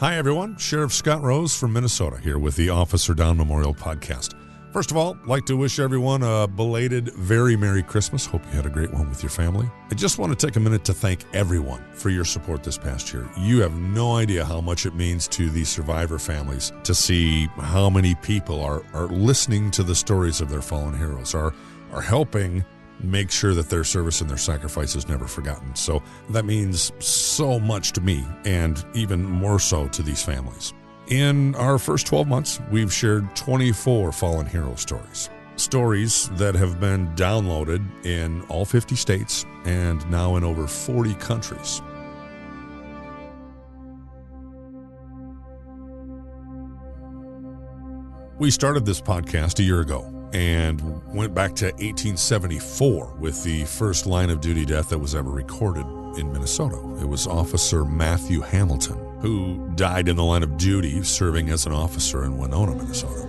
Hi, everyone. Sheriff Scott Rose from Minnesota here with the Officer Down Memorial Podcast. First of all, I'd like to wish everyone a belated, very Merry Christmas. Hope you had a great one with your family. I just want to take a minute to thank everyone for your support this past year. You have no idea how much it means to these survivor families to see how many people are listening to the stories of their fallen heroes, are helping make sure that their service and their sacrifice is never forgotten. So that means so much to me, and even more so to these families. In our first 12 months, we've shared 24 fallen hero stories. Stories that have been downloaded in all 50 states and now in over 40 countries. We started this podcast a year ago and went back to 1874 with the first line of duty death that was ever recorded in Minnesota. It was Officer Matthew Hamilton, who died in the line of duty serving as an officer in Winona, Minnesota.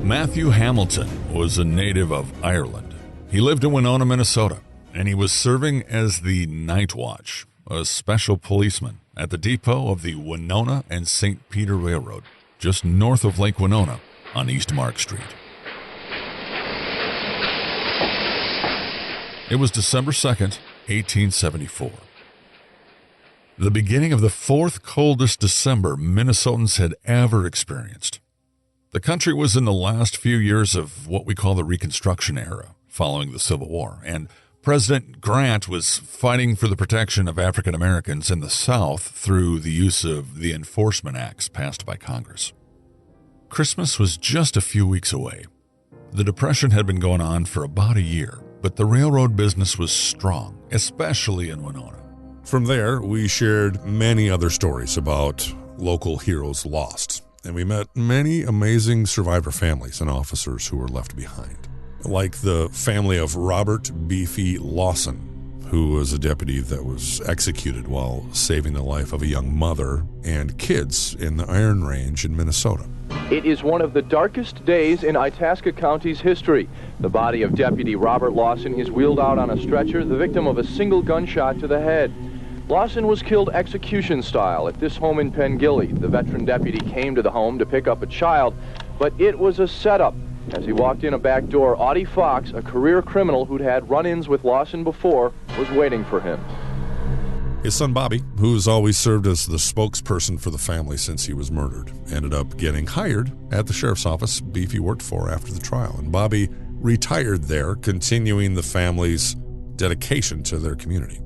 Matthew Hamilton was a native of Ireland. He lived in Winona, Minnesota, and he was serving as the Night Watch, a special policeman at the depot of the Winona and St. Peter Railroad, just north of Lake Winona on East Mark Street. It was December 2nd, 1874. The beginning of the fourth coldest December Minnesotans had ever experienced. The country was in the last few years of what we call the Reconstruction era, following the Civil War, and President Grant was fighting for the protection of African Americans in the South through the use of the Enforcement Acts passed by Congress. Christmas was just a few weeks away. The Depression had been going on for about a year, but the railroad business was strong, especially in Winona. From there, we shared many other stories about local heroes lost, and we met many amazing survivor families and officers who were left behind. Like the family of Robert Beefy Lawson, who was a deputy that was executed while saving the life of a young mother and kids in the Iron Range in Minnesota. It is one of the darkest days in Itasca County's history. The body of Deputy Robert Lawson is wheeled out on a stretcher, the victim of a single gunshot to the head. Lawson was killed execution style at this home in Pengilly. The veteran deputy came to the home to pick up a child, but it was a setup. As he walked in a back door, Audie Fox, a career criminal who'd had run-ins with Lawson before, was waiting for him. His son Bobby, who's always served as the spokesperson for the family since he was murdered, ended up getting hired at the sheriff's office Beefy worked for after the trial. And Bobby retired there, continuing the family's dedication to their community.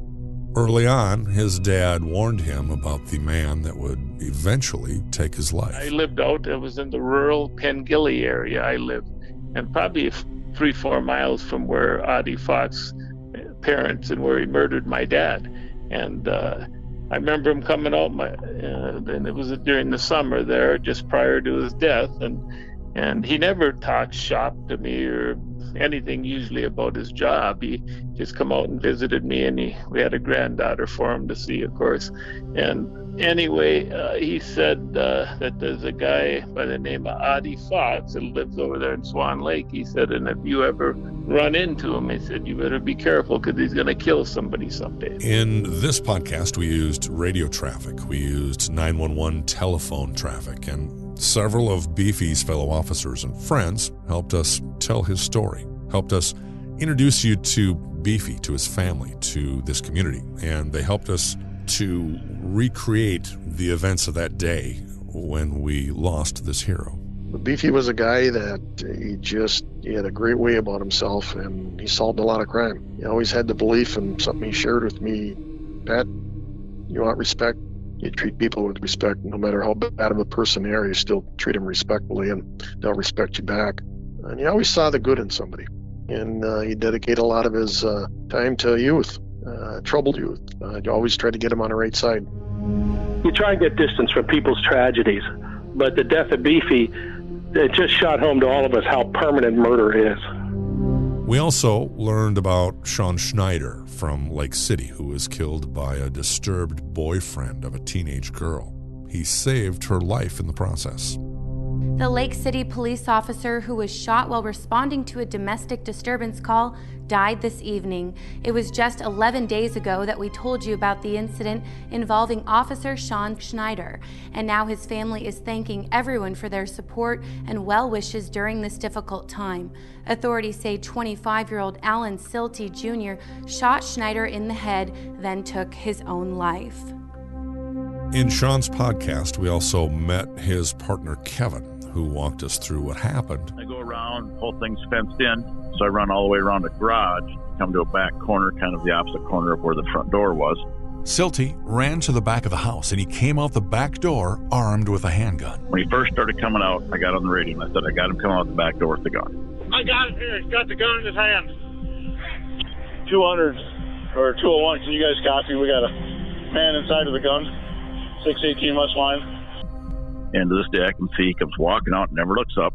Early on, his dad warned him about the man that would eventually take his life. I was in the rural Pengilly area I lived, and probably 3-4 miles from where Audie Fox's parents and where he murdered my dad. And I remember him coming out, and it was during the summer there, just prior to his death, and he never talked shop to me or anything usually about his job. He just come out and visited me, and we had a granddaughter for him to see, of course. And anyway, he said that there's a guy by the name of Audie Fox that lives over there in Swan Lake. He said, and if you ever run into him, he said, you better be careful because he's going to kill somebody someday. In this podcast, we used radio traffic. We used 911 telephone traffic, and several of Beefy's fellow officers and friends helped us tell his story, helped us introduce you to Beefy, to his family, to this community, and they helped us to recreate the events of that day when we lost this hero. Beefy was a guy that he had a great way about himself, and he solved a lot of crime. He always had the belief, and something he shared with me, Pat, you want respect? You treat people with respect. No matter how bad of a person they are, you still treat them respectfully, and they'll respect you back. And he always saw the good in somebody. And he dedicated a lot of his time to youth, troubled youth. You always try to get them on the right side. You try and get distance from people's tragedies, but the death of Beefy, it just shot home to all of us how permanent murder is. We also learned about Sean Schneider from Lake City, who was killed by a disturbed boyfriend of a teenage girl. He saved her life in the process. The Lake City police officer who was shot while responding to a domestic disturbance call died this evening. It was just 11 days ago that we told you about the incident involving Officer Sean Schneider, and now his family is thanking everyone for their support and well wishes during this difficult time. Authorities say 25-year-old Alan Silty Jr. shot Schneider in the head, then took his own life. In Sean's podcast, we also met his partner, Kevin, who walked us through what happened. I go around, whole thing's fenced in, so I run all the way around the garage, come to a back corner, kind of the opposite corner of where the front door was. Silty ran to the back of the house, and he came out the back door armed with a handgun. When he first started coming out, I got on the radio and I said, I got him coming out the back door with the gun. I got him here. He's got the gun in his hand. 200 or 201, can you guys copy? We got a man inside of the gun. 618 West Line. And to this day, I can see he comes walking out, never looks up.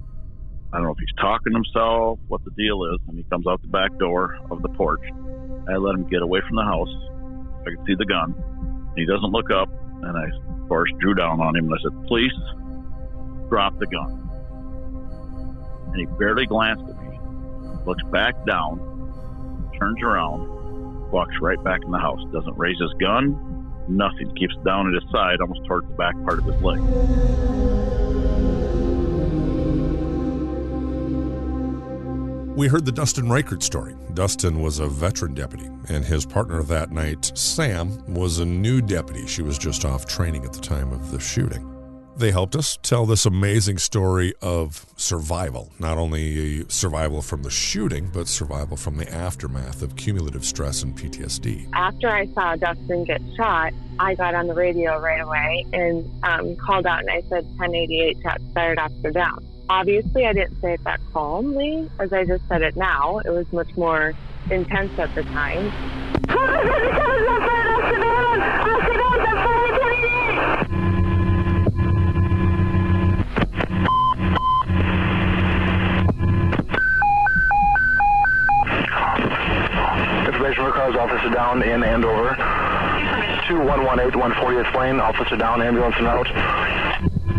I don't know if he's talking to himself, what the deal is. And he comes out the back door of the porch. I let him get away from the house. I could see the gun. He doesn't look up. And I, of course, drew down on him and I said, "Please drop the gun." And he barely glanced at me, looks back down, turns around, walks right back in the house. Doesn't raise his gun. Nothing. Keeps it down at his side, almost towards the back part of his leg. We heard the Dustin Riker story. Dustin was a veteran deputy, and his partner that night, Sam, was a new deputy. She was just off training at the time of the shooting. They helped us tell this amazing story of survival, not only survival from the shooting, but survival from the aftermath of cumulative stress and PTSD. After I saw Dustin get shot, I got on the radio right away and called out and I said, 1088 shots fired, officer down. Obviously, I didn't say it that calmly as I just said it now. It was much more intense at the time. Information for cars, officer down in Andover. 2118 140th Lane, officer down, ambulance en route.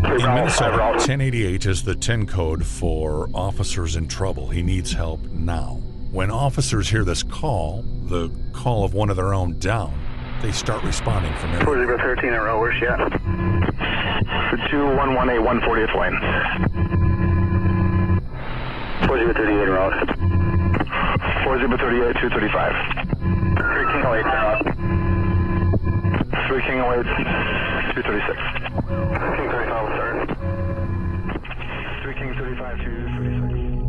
In Minnesota, 1088 is the 10 code for officers in trouble. He needs help now. When officers hear this call, the call of one of their own down, they start responding from everywhere. 13 in row, where's she at? 2118 140th Lane. 4038 in route. 4038 235. 3 King 08 out. 3 King 08 236. King 35 will start. 3 King 35 236.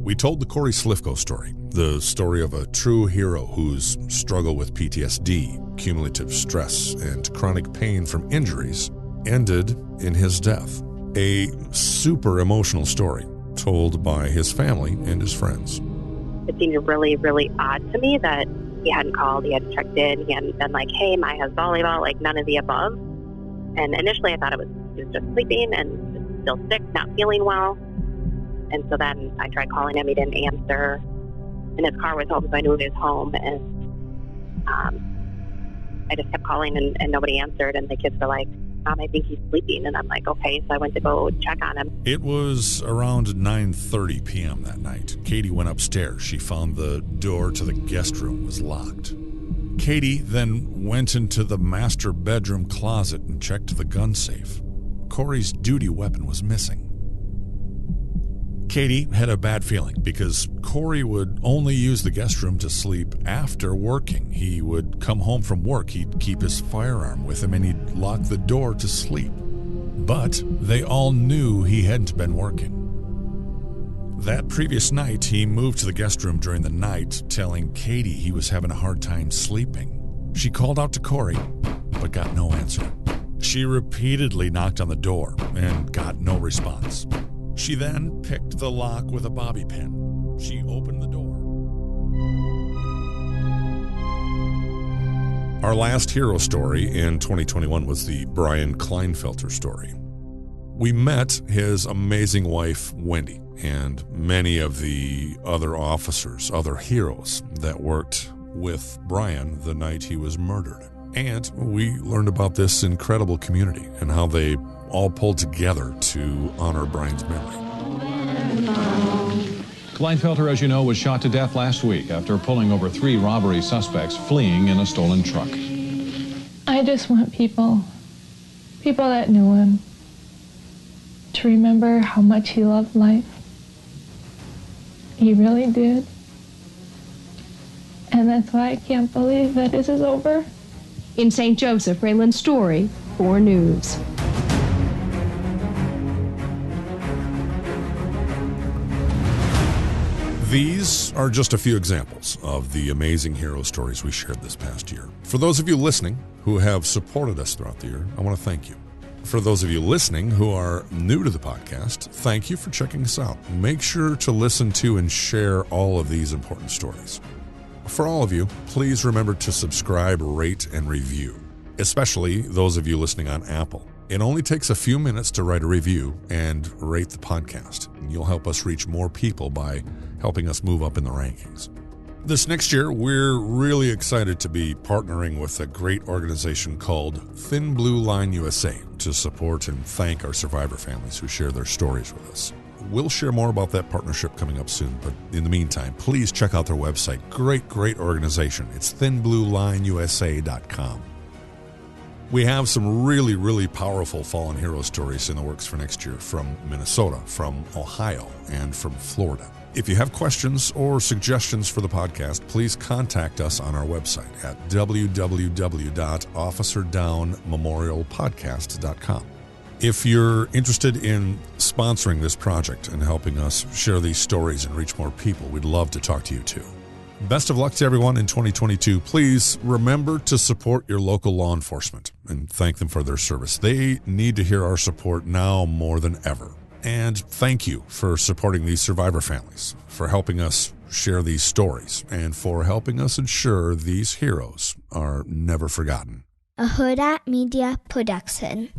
We told the Corey Slifko story, the story of a true hero whose struggle with PTSD, cumulative stress, and chronic pain from injuries ended in his death. A super emotional story told by his family and his friends. It seemed really, really odd to me that he hadn't called, he hadn't checked in, he hadn't been like, hey, my husband's volleyball, like none of the above. And initially I thought he was just sleeping and still sick, not feeling well. And so then I tried calling him, he didn't answer. And his car was home, so I knew he was home. And I just kept calling and nobody answered. And the kids were like, Mom, I think he's sleeping. And I'm like, okay. So I went to go check on him. It was around 9:30 p.m. that night. Katie went upstairs. She found the door to the guest room was locked. Katie then went into the master bedroom closet and checked the gun safe. Corey's duty weapon was missing. Katie had a bad feeling because Corey would only use the guest room to sleep after working. He would come home from work, he'd keep his firearm with him, and he'd lock the door to sleep. But they all knew he hadn't been working. That previous night, he moved to the guest room during the night, telling Katie he was having a hard time sleeping. She called out to Corey, but got no answer. She repeatedly knocked on the door and got no response. She then picked the lock with a bobby pin. She opened the door. Our last hero story in 2021 was the Brian Kleinfelter story. We met his amazing wife, Wendy, and many of the other officers, other heroes that worked with Brian the night he was murdered. And we learned about this incredible community and how they all pulled together to honor Brian's memory. Kleinfelter, as you know, was shot to death last week after pulling over 3 robbery suspects fleeing in a stolen truck. I just want people that knew him, to remember how much he loved life. He really did. And that's why I can't believe that this is over. In St. Joseph, Raylan Story, 4 News. These are just a few examples of the amazing hero stories we shared this past year. For those of you listening who have supported us throughout the year, I want to thank you. For those of you listening who are new to the podcast, thank you for checking us out. Make sure to listen to and share all of these important stories. For all of you, please remember to subscribe, rate, and review, especially those of you listening on Apple. It only takes a few minutes to write a review and rate the podcast. You'll help us reach more people by helping us move up in the rankings. This next year, we're really excited to be partnering with a great organization called Thin Blue Line USA to support and thank our survivor families who share their stories with us. We'll share more about that partnership coming up soon, but in the meantime, please check out their website. Great organization. It's thinbluelineusa.com. We have some really powerful fallen hero stories in the works for next year from Minnesota, from Ohio, and from Florida. If you have questions or suggestions for the podcast, please contact us on our website at www.officerdownmemorialpodcast.com. If you're interested in sponsoring this project and helping us share these stories and reach more people, we'd love to talk to you too. Best of luck to everyone in 2022. Please remember to support your local law enforcement and thank them for their service. They need to hear our support now more than ever. And thank you for supporting these survivor families, for helping us share these stories, and for helping us ensure these heroes are never forgotten. A Hurrdat Media Production.